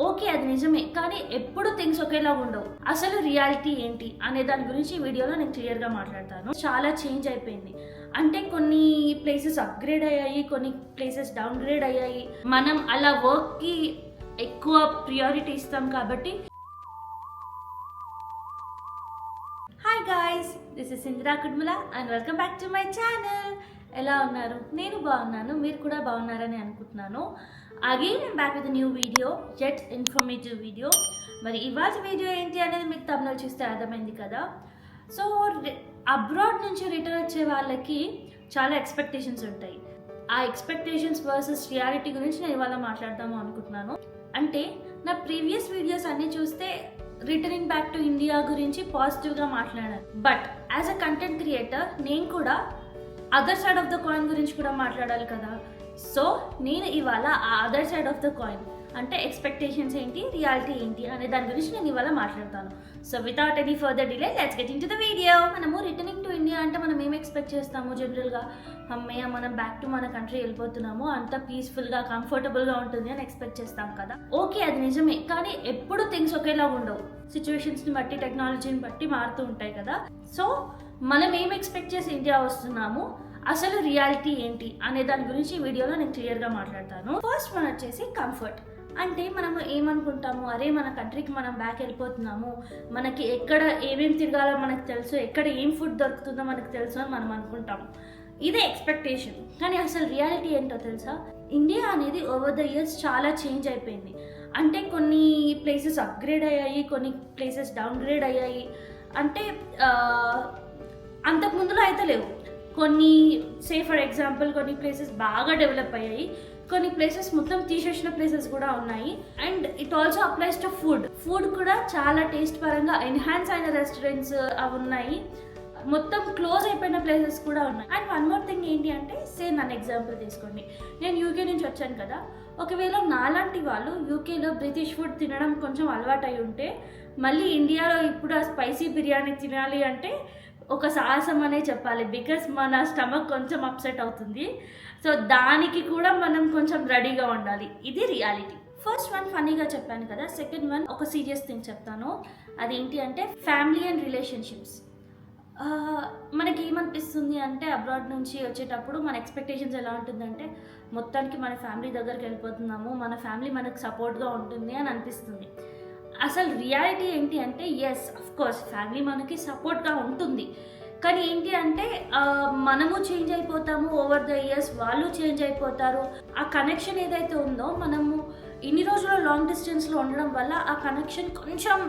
Okay, అది నిజమే, కానీ ఎప్పుడు థింగ్స్ ఒకేలా ఉండవు. అసలు రియాలిటీ ఏంటి అనే దాని గురించి ఈ వీడియోలో నేను క్లియర్గా మాట్లాడతాను. చాలా చేంజ్ అయిపోయింది. అంటే కొన్ని ప్లేసెస్ అప్గ్రేడ్ అయ్యాయి, కొన్ని ప్లేసెస్ డౌన్ గ్రేడ్ అయ్యాయి. మనం అలా వర్క్కి ఎక్కువ ప్రియారిటీ ఇస్తాం కాబట్టి. Hi guys, this is Indira Kudmala and welcome back to my channel. ఎలా ఉన్నారు? నేను బాగున్నాను, మీరు కూడా బాగున్నారని అనుకుంటున్నాను. Again I'm back with new video, yet informative video. మరి ఇవాళ వీడియో ఏంటి అనేది మీకు తమిళ చూస్తే అర్థమైంది కదా. సో అబ్రాడ్ నుంచి రిటర్న్ వచ్చే వాళ్ళకి చాలా ఎక్స్పెక్టేషన్స్ ఉంటాయి. ఆ ఎక్స్పెక్టేషన్స్ వర్సెస్ రియాలిటీ గురించి నేను ఇవాళ మాట్లాడదాము అనుకుంటున్నాను. అంటే నా ప్రీవియస్ వీడియోస్ అన్నీ చూస్తే రిటర్నింగ్ బ్యాక్ టు ఇండియా గురించి పాజిటివ్గా మాట్లాడాను. But as a content creator నేను కూడా other side of the coin గురించి కూడా మాట్లాడాలి కదా. సో నేను ఇవాళ ఆ other side of the coin అంటే ఎక్స్పెక్టేషన్స్ ఏంటి, రియాలిటీ ఏంటి అనే దాని గురించి నేను ఇవాళ మాట్లాడతాను. So without any further delay let's get in to the video. మనము రిటర్నింగ్ టు ఇండియా అంటే మనం ఏం ఎక్స్పెక్ట్ చేస్తాము జనరల్గా? అమ్మయ్య, మనం బ్యాక్ టు మన కంట్రీ వెళ్ళిపోతున్నాము, అంత పీస్ఫుల్గా కంఫర్టబుల్గా ఉంటుంది అని ఎక్స్పెక్ట్ చేస్తాం కదా. ఓకే, అది నిజమే, కానీ ఎప్పుడు థింగ్స్ ఒకేలా ఉండవు. సిచ్యువేషన్స్ని బట్టి, టెక్నాలజీని బట్టి మారుతూ ఉంటాయి కదా. సో మనం ఏం ఎక్స్పెక్ట్ చేసి ఇండియా వస్తున్నాము, అసలు రియాలిటీ ఏంటి అనే దాని గురించి ఈ వీడియోలో నేను క్లియర్గా మాట్లాడతాను. ఫస్ట్ వన్ వచ్చేసి కంఫర్ట్. అంటే మనం ఏమనుకుంటాము, అరే మన కంట్రీకి మనం బ్యాక్ వెళ్ళిపోతున్నాము, మనకి ఎక్కడ ఏమేమి తిరగాలో మనకు తెలుసు, ఎక్కడ ఏం ఫుడ్ దొరుకుతుందో మనకు తెలుసు అని మనం అనుకుంటాము. ఇదే ఎక్స్పెక్టేషన్. కానీ అసలు రియాలిటీ ఏంటో తెలుసా? ఇండియా అనేది ఓవర్ ద ఇయర్స్ చాలా చేంజ్ అయిపోయింది. అంటే కొన్ని ప్లేసెస్ అప్గ్రేడ్ అయ్యాయి, కొన్ని ప్లేసెస్ డౌన్ గ్రేడ్ అయ్యాయి. అంటే అంతకు ముందులో అయితే లేవు. కొన్ని ఫర్ ఎగ్జాంపుల్ కొన్ని ప్లేసెస్ బాగా డెవలప్ అయ్యాయి, కొన్ని ప్లేసెస్ మొత్తం తీసేసిన ప్లేసెస్ కూడా ఉన్నాయి. And it also applies to food కూడా చాలా టేస్ట్ పరంగా ఎన్హాన్స్ అయిన రెస్టారెంట్స్ అవి ఉన్నాయి, మొత్తం క్లోజ్ అయిపోయిన ప్లేసెస్ కూడా ఉన్నాయి. అండ్ వన్ మోర్ థింగ్ ఏంటి అంటే, నన్ను ఎగ్జాంపుల్ తీసుకోండి. నేను యూకే నుంచి వచ్చాను కదా. ఒకవేళ నాలాంటి వాళ్ళు యూకేలో బ్రిటిష్ ఫుడ్ తినడం కొంచెం అలవాటు అయి ఉంటే, మళ్ళీ ఇండియాలో ఇప్పుడు ఆ స్పైసీ బిర్యానీ తినాలి అంటే ఒక సాహసం అనే చెప్పాలి. బికాస్ మన స్టమక్ కొంచెం అప్సెట్ అవుతుంది. సో దానికి కూడా మనం కొంచెం రెడీగా ఉండాలి. ఇది రియాలిటీ. ఫస్ట్ వన్ ఫన్నీగా చెప్పాను కదా. సెకండ్ వన్ ఒక సీరియస్ థింగ్ చెప్తాను. అదేంటి అంటే ఫ్యామిలీ అండ్ రిలేషన్షిప్స్. మనకి ఏమనిపిస్తుంది అంటే, అబ్రాడ్ నుంచి వచ్చేటప్పుడు మన ఎక్స్పెక్టేషన్స్ ఎలా ఉంటుందంటే, మొత్తానికి మన ఫ్యామిలీ దగ్గరికి వెళ్ళిపోతున్నాము, మన ఫ్యామిలీ మనకు సపోర్ట్గా ఉంటుంది అని అనిపిస్తుంది. అసలు రియాలిటీ ఏంటి అంటే, ఎస్ అఫ్కోర్స్ ఫ్యామిలీ మనకి సపోర్ట్గా ఉంటుంది, కానీ ఏంటి అంటే మనము చేంజ్ అయిపోతాము ఓవర్ ద ఇయర్స్, వాళ్ళు చేంజ్ అయిపోతారు. ఆ కనెక్షన్ ఏదైతే ఉందో, మనము ఇన్ని రోజులు లాంగ్ డిస్టెన్స్లో ఉండడం వల్ల ఆ కనెక్షన్ కొంచెం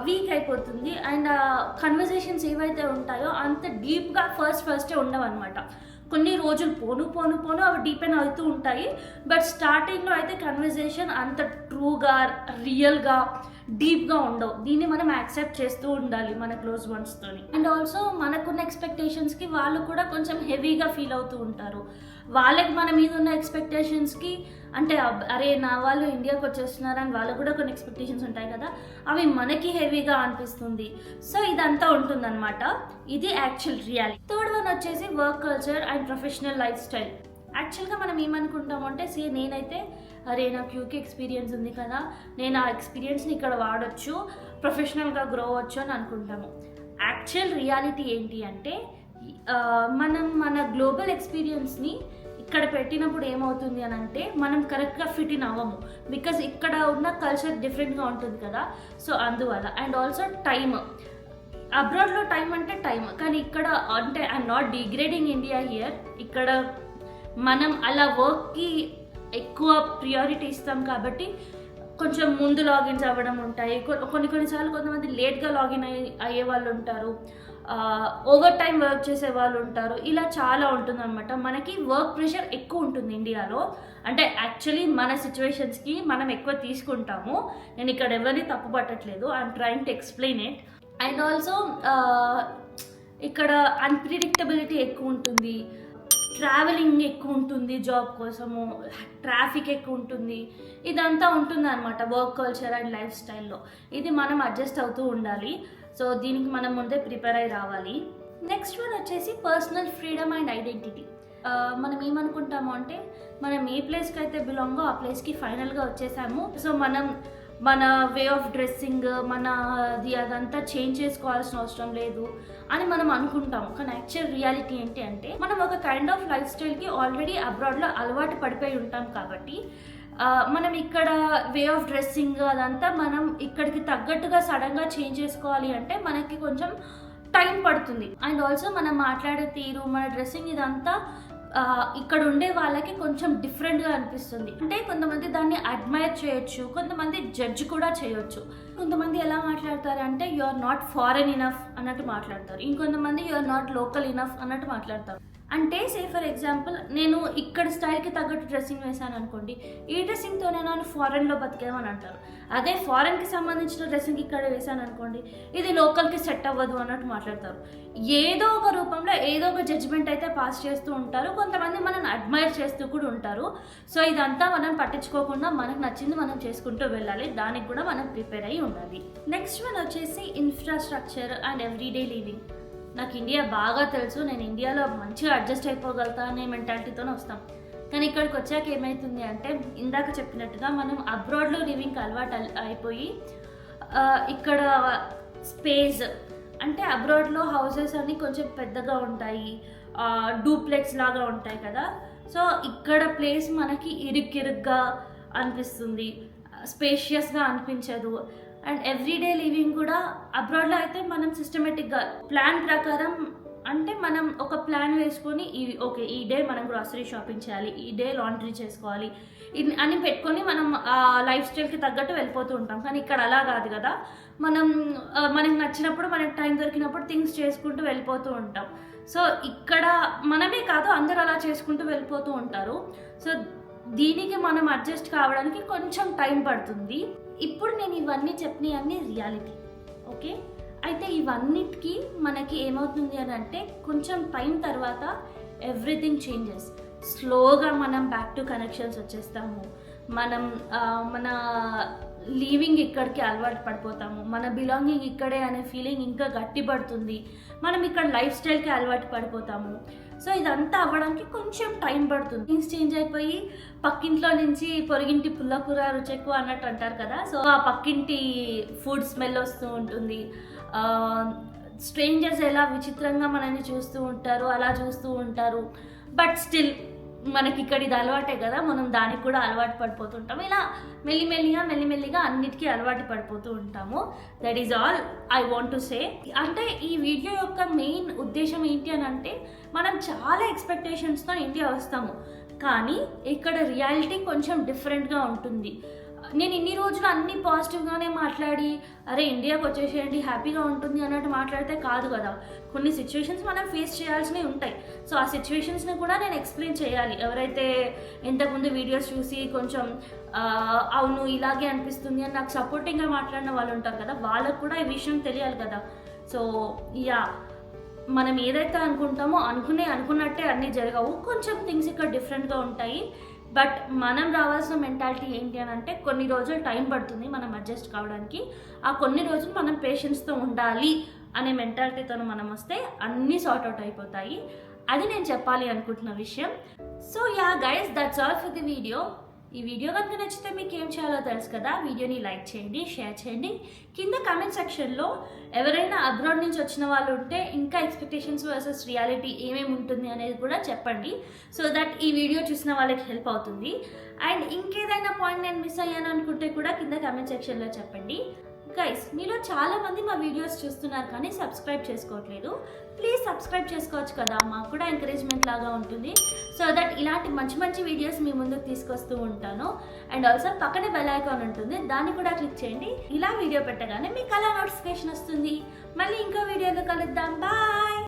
వీక్ అయిపోతుంది. అండ్ ఆ కన్వర్జేషన్స్ ఏవైతే ఉంటాయో అంత డీప్గా ఫస్టే ఉండవు అనమాట. కొన్ని రోజులు పోను అవి డీపెన్ అవుతూ ఉంటాయి. బట్ స్టార్టింగ్లో అయితే కన్వర్జేషన్ అంత ట్రూగా, రియల్గా, డీప్గా ఉండవు. దీన్ని మనం యాక్సెప్ట్ చేస్తూ ఉండాలి మన క్లోజ్ వన్స్తోని. అండ్ ఆల్సో మనకున్న ఎక్స్పెక్టేషన్స్కి వాళ్ళు కూడా కొంచెం హెవీగా ఫీల్ అవుతూ ఉంటారు. వాళ్ళకి మన మీద ఉన్న ఎక్స్పెక్టేషన్స్కి అంటే, అరే నా వాళ్ళు ఇండియాకి వచ్చేస్తున్నారని వాళ్ళకు కూడా కొన్ని ఎక్స్పెక్టేషన్స్ ఉంటాయి కదా, అవి మనకి హెవీగా అనిపిస్తుంది. సో ఇదంతా ఉంటుందన్నమాట. ఇది యాక్చువల్ రియాలిటీ. థర్డ్ వన్ వచ్చేసి work culture and professional life style. యాక్చువల్గా మనం ఏమనుకుంటాము అంటే, నేనైతే అరే నాకు యూకే ఎక్స్పీరియన్స్ ఉంది కదా, నేను ఆ ఎక్స్పీరియన్స్ని ఇక్కడ వాడచ్చు, ప్రొఫెషనల్గా గ్రో అవ్వచ్చు అని అనుకుంటాము. యాక్చువల్ రియాలిటీ ఏంటి అంటే, మనం మన గ్లోబల్ ఎక్స్పీరియన్స్ని ఇక్కడ పెట్టినప్పుడు ఏమవుతుంది అని అంటే, మనం కరెక్ట్గా ఫిట్ ఇన్ అవ్వము. బికాజ్ ఇక్కడ ఉన్న కల్చర్ డిఫరెంట్గా ఉంటుంది కదా. సో అందువల్ల. And also time. అబ్రాడ్లో టైం అంటే టైం, కానీ ఇక్కడ అంటే I'm not degrading India here. ఇక్కడ మనం అలా వర్క్కి ఎక్కువ ప్రియారిటీ ఇస్తాం కాబట్టి కొంచెం ముందు లాగిన్స్ అవ్వడం ఉంటాయి. కొన్నిసార్లు కొంతమంది లేట్గా లాగిన్ అయ్యే వాళ్ళు ఉంటారు, ఓవర్ టైం వర్క్ చేసే వాళ్ళు ఉంటారు. ఇలా చాలా ఉంటుందన్నమాట. మనకి వర్క్ ప్రెషర్ ఎక్కువ ఉంటుంది ఇండియాలో. అంటే యాక్చువల్లీ మన సిచ్యువేషన్స్కి మనం ఎక్కువ తీసుకుంటాము. నేను ఇక్కడ ఎవరిని తప్పు పట్టట్లేదు, I'm trying to explain it. And also ఇక్కడ అన్ప్రిడిక్టబిలిటీ ఎక్కువ ఉంటుంది, ట్రావెలింగ్ ఎక్కువ ఉంటుంది జాబ్ కోసము, ట్రాఫిక్ ఎక్కువ ఉంటుంది. ఇదంతా ఉంటుంది అనమాట వర్క్ కల్చర్ అండ్ లైఫ్ స్టైల్లో. ఇది మనం అడ్జస్ట్ అవుతూ ఉండాలి. సో దీనికి మనం ముందే ప్రిపేర్ అయి రావాలి. నెక్స్ట్ వన్ వచ్చేసి పర్సనల్ ఫ్రీడమ్ అండ్ ఐడెంటిటీ. మనం ఏమనుకుంటాము అంటే మనం ఏ ప్లేస్కి అయితే బిలాంగో ఆ ప్లేస్కి ఫైనల్గా వచ్చేసాము. సో మన వే ఆఫ్ డ్రెస్సింగ్ అదంతా చేంజ్ చేసుకోవాల్సిన అవసరం లేదు అని మనం అనుకుంటాం. కానీ యాక్చువల్ రియాలిటీ ఏంటి అంటే మనం ఒక కైండ్ ఆఫ్ లైఫ్ స్టైల్కి ఆల్రెడీ అబ్రాడ్లో అలవాటు పడిపోయి ఉంటాం కాబట్టి మనం ఇక్కడ వే ఆఫ్ డ్రెస్సింగ్ అదంతా మనం ఇక్కడికి తగ్గట్టుగా సడన్గా చేంజ్ చేసుకోవాలి అంటే మనకి కొంచెం టైం పడుతుంది. అండ్ ఆల్సో మనం మాట్లాడే తీరు, మన డ్రెస్సింగ్ ఇదంతా ఇక్కడ ఉండే వాళ్ళకి కొంచెం డిఫరెంట్గా అనిపిస్తుంది. అంటే కొంతమంది దాన్ని అడ్మైర్ చేయొచ్చు, కొంతమంది జడ్జ్ కూడా చేయొచ్చు. కొంతమంది ఎలా మాట్లాడతారు అంటే you are not foreign enough అన్నట్టు మాట్లాడతారు, ఇంకొంతమంది you are not local enough అన్నట్టు మాట్లాడతారు. అంటే సే ఫర్ ఎగ్జాంపుల్ నేను ఇక్కడ స్టైల్కి తగ్గట్టు డ్రెస్సింగ్ వేసాను అనుకోండి, ఈ డ్రెస్సింగ్తోనే నన్ను ఫారెన్లో బతికేమని అంటారు. అదే ఫారెన్కి సంబంధించిన డ్రెస్సింగ్ ఇక్కడ వేసాను అనుకోండి, ఇది లోకల్కి సెట్ అవ్వదు అన్నట్టు మాట్లాడతారు. ఏదో ఒక రూపంలో ఏదో ఒక జడ్జిమెంట్ అయితే పాస్ చేస్తూ ఉంటారు. కొంతమంది మనం అడ్మైర్ చేస్తూ కూడా ఉంటారు. సో ఇదంతా మనం పట్టించుకోకుండా మనకు నచ్చింది మనం చేసుకుంటూ వెళ్ళాలి. దానికి కూడా మనం ప్రిపేర్ అయ్యి ఉండాలి. నెక్స్ట్ వన్ వచ్చేసి ఇన్ఫ్రాస్ట్రక్చర్ అండ్ ఎవ్రీడే లివింగ్. నాకు ఇండియా బాగా తెలుసు, నేను ఇండియాలో మంచిగా అడ్జస్ట్ అయిపోగలుగుతా అనే మెంటాలిటీతోనే వస్తాం. కానీ ఇక్కడికి వచ్చాక ఏమవుతుంది అంటే ఇందాక చెప్పినట్టుగా మనం అబ్రాడ్లో లివింగ్కి అలవాటు అయిపోయి ఇక్కడ స్పేస్ అంటే అబ్రాడ్లో హౌసెస్ అన్నీ కొంచెం పెద్దగా ఉంటాయి, డూప్లెక్స్ లాగా ఉంటాయి కదా. సో ఇక్కడ ప్లేస్ మనకి ఇరుగ్గా అనిపిస్తుంది, స్పేషియస్గా అనిపించదు. అండ్ ఎవ్రీడే లివింగ్ కూడా అబ్రాడ్లో అయితే మనం సిస్టమేటిక్గా ప్లాన్ ప్రకారం అంటే మనం ఒక ప్లాన్ వేసుకొని ఓకే ఈ డే మనం గ్రాసరీ షాపింగ్ చేయాలి, ఈ డే లాండ్రీ చేసుకోవాలి అని పెట్టుకొని మనం ఆ లైఫ్ స్టైల్కి తగ్గట్టు వెళ్ళిపోతూ ఉంటాం. కానీ ఇక్కడ అలా కాదు కదా, మనకు నచ్చినప్పుడు మనకు టైం దొరికినప్పుడు థింగ్స్ చేసుకుంటూ వెళ్ళిపోతూ ఉంటాం. సో ఇక్కడ మనమే కాదు అందరూ అలా చేసుకుంటూ వెళ్ళిపోతూ ఉంటారు. సో దీనికి మనం అడ్జస్ట్ కావడానికి కొంచెం టైం పడుతుంది. ఇప్పుడు నేను ఇవన్నీ చెప్పినవన్నీ రియాలిటీ, ఓకే. అయితే ఇవన్నిటికీ మనకి ఏమవుతుంది అని అంటే కొంచెం టైం తర్వాత ఎవ్రీథింగ్ చేంజెస్. స్లోగా మనం బ్యాక్ టు కనెక్షన్స్ వచ్చేస్తాము, మన లీవింగ్ ఇక్కడికి అలవాటు పడిపోతాము, మన బిలాంగింగ్ ఇక్కడే అనే ఫీలింగ్ ఇంకా గట్టిపడుతుంది, మనం ఇక్కడ లైఫ్ స్టైల్కి అలవాటు పడిపోతాము. సో ఇదంతా అవ్వడానికి కొంచెం టైం పడుతుంది. థింగ్స్ చేంజ్ అయిపోయి పక్కింట్లో నుంచి పొరిగింటి పుల్లకూర రుచి ఎక్కువ అన్నట్టు అంటారు కదా. సో ఆ పక్కింటి ఫుడ్ స్మెల్ వస్తూ ఉంటుంది, స్ట్రేంజర్స్ ఎలా విచిత్రంగా మనల్ని చూస్తూ ఉంటారు అలా చూస్తూ ఉంటారు. బట్ స్టిల్ మనకి ఇక్కడ ఇది అలవాటే కదా, మనం దానికి కూడా అలవాటు పడిపోతుంటాం. ఇలా మెల్లిమెల్లిగా అన్నిటికీ అలవాటు పడిపోతూ ఉంటాము. That is all I want to say. అంటే ఈ వీడియో యొక్క మెయిన్ ఉద్దేశం ఏంటి అని అంటే మనం చాలా ఎక్స్పెక్టేషన్స్తో ఇండియా వస్తాము, కానీ ఇక్కడ రియాలిటీ కొంచెం డిఫరెంట్గా ఉంటుంది. నేను ఇన్ని రోజులు అన్ని పాజిటివ్గానే మాట్లాడి అరే ఇండియాకి వచ్చేసేయండి హ్యాపీగా ఉంటుంది అన్నట్టు మాట్లాడితే కాదు కదా. కొన్ని సిచ్యువేషన్స్ మనం ఫేస్ చేయాల్సినవి ఉంటాయి. సో ఆ సిచ్యువేషన్స్ని కూడా నేను ఎక్స్ప్లెయిన్ చేయాలి. ఎవరైతే ఇంతకుముందు వీడియోస్ చూసి కొంచెం అవును ఇలాగే అనిపిస్తుంది అని నాకు సపోర్టింగ్గా మాట్లాడిన వాళ్ళు ఉంటారు కదా, వాళ్ళకు కూడా ఈ విషయం తెలియాలి కదా. సో మనం ఏదైతే అనుకుంటామో అనుకున్నట్టే అన్నీ జరగవు. కొంచెం థింగ్స్ ఇక్కడ డిఫరెంట్గా ఉంటాయి. బట్ మనం రావాల్సిన మెంటాలిటీ ఏంటి అని అంటే కొన్ని రోజులు టైం పడుతుంది మనం అడ్జస్ట్ కావడానికి. ఆ కొన్ని రోజులు మనం పేషెన్స్తో ఉండాలి అనే మెంటాలిటీతో మనం వస్తే అన్నీ సార్ట్ అవుట్ అయిపోతాయి. అది నేను చెప్పాలి అనుకుంటున్న విషయం. So yeah guys, that's all for the video. ఈ వీడియో కనుక నచ్చితే మీకు ఏం చేయాలో తెలుసు కదా, వీడియోని లైక్ చేయండి, షేర్ చేయండి. కింద కామెంట్ సెక్షన్లో ఎవరైనా అబ్రాడ్ నుంచి వచ్చిన వాళ్ళు ఉంటే ఇంకా ఎక్స్పెక్టేషన్స్ వర్సెస్ రియాలిటీ ఏమేమి ఉంటుంది అనేది కూడా చెప్పండి. సో దట్ ఈ వీడియో చూసిన వాళ్ళకి హెల్ప్ అవుతుంది. అండ్ ఇంకేదైనా పాయింట్ నేను మిస్ అయ్యాను అనుకుంటే కూడా కింద కామెంట్ సెక్షన్లో చెప్పండి. గైస్, మీలో చాలామంది మా వీడియోస్ చూస్తున్నారు కానీ సబ్స్క్రైబ్ చేసుకోవట్లేదు. ప్లీజ్ సబ్స్క్రైబ్ చేసుకోవచ్చు కదా, మాకు కూడా ఎంకరేజ్మెంట్ లాగా ఉంటుంది. సో దట్ ఇలాంటి మంచి వీడియోస్ మీ ముందుకు తీసుకొస్తూ ఉంటాను. అండ్ ఆల్సో పక్కనే బెల్ ఐకాన్ ఉంటుంది, దాన్ని కూడా క్లిక్ చేయండి. ఇలా వీడియో పెట్టగానే మీకు అలా నోటిఫికేషన్ వస్తుంది. మళ్ళీ ఇంకో వీడియోలో కలుద్దాం. బాయ్.